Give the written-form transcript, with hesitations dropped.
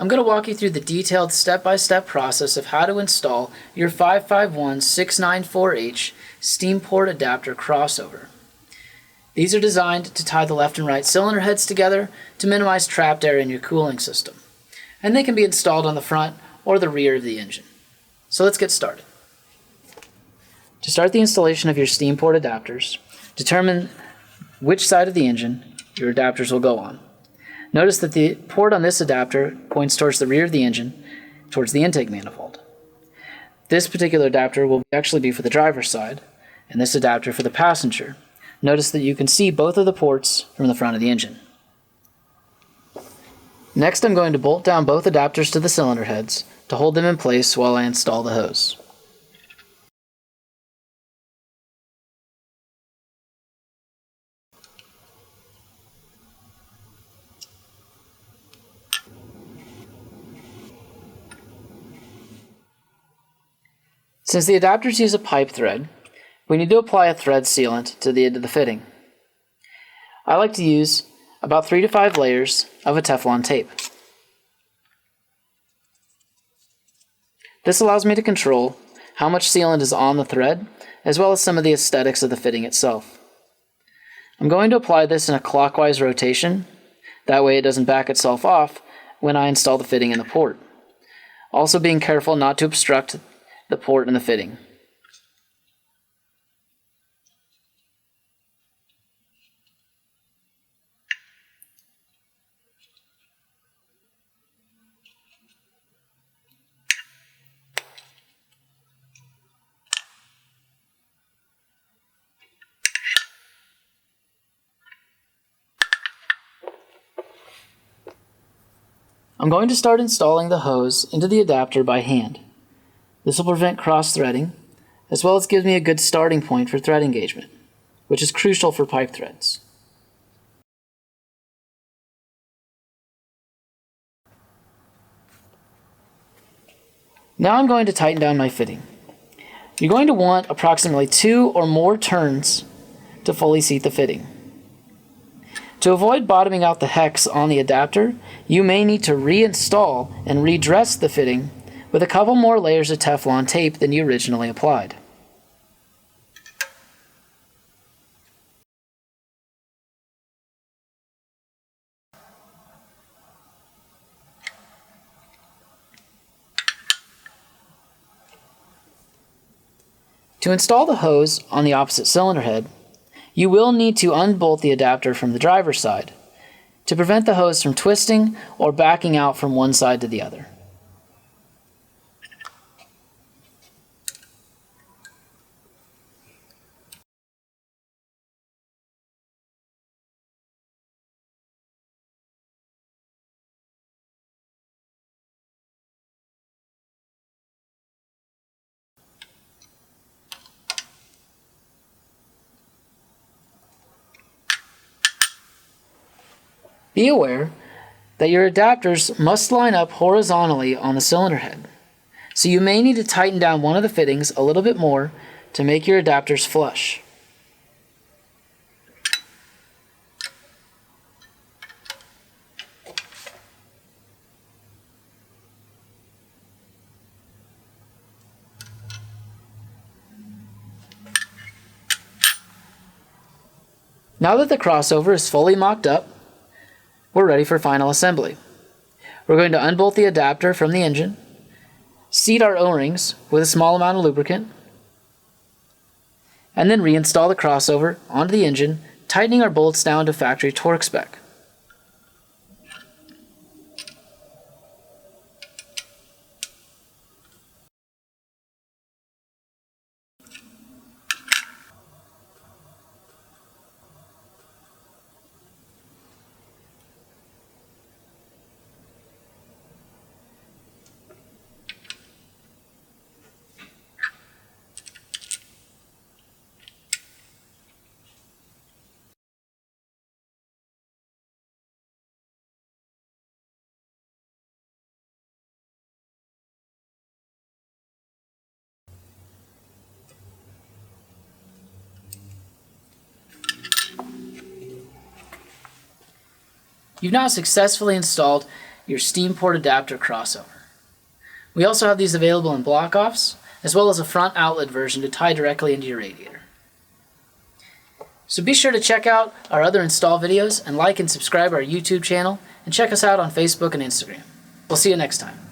I'm going to walk you through the detailed step-by-step process of how to install your 551-694H steam port adapter crossover. These are designed to tie the left and right cylinder heads together to minimize trapped air in your cooling system, and they can be installed on the front or the rear of the engine. So let's get started. To start the installation of your steam port adapters, determine which side of the engine your adapters will go on. Notice that the port on this adapter points towards the rear of the engine, towards the intake manifold. This particular adapter will actually be for the driver's side, and this adapter for the passenger. Notice that you can see both of the ports from the front of the engine. Next, I'm going to bolt down both adapters to the cylinder heads to hold them in place while I install the hose. Since the adapters use a pipe thread, we need to apply a thread sealant to the end of the fitting. I like to use about 3 to 5 layers of a Teflon tape. This allows me to control how much sealant is on the thread, as well as some of the aesthetics of the fitting itself. I'm going to apply this in a clockwise rotation, that way it doesn't back itself off when I install the fitting in the port. Also being careful not to obstruct the port and the fitting. I'm going to start installing the hose into the adapter by hand. This will prevent cross-threading, as well as gives me a good starting point for thread engagement, which is crucial for pipe threads. Now I'm going to tighten down my fitting. You're going to want approximately 2 or more turns to fully seat the fitting. To avoid bottoming out the hex on the adapter, you may need to reinstall and redress the fitting with a couple more layers of Teflon tape than you originally applied. To install the hose on the opposite cylinder head, you will need to unbolt the adapter from the driver's side to prevent the hose from twisting or backing out from one side to the other. Be aware that your adapters must line up horizontally on the cylinder head, so you may need to tighten down one of the fittings a little bit more to make your adapters flush. Now that the crossover is fully mocked up, we're ready for final assembly. We're going to unbolt the adapter from the engine, seat our O-rings with a small amount of lubricant, and then reinstall the crossover onto the engine, tightening our bolts down to factory torque spec. You've now successfully installed your steam port adapter crossover. We also have these available in block-offs, as well as a front outlet version to tie directly into your radiator. So be sure to check out our other install videos and like and subscribe our YouTube channel, and check us out on Facebook and Instagram. We'll see you next time.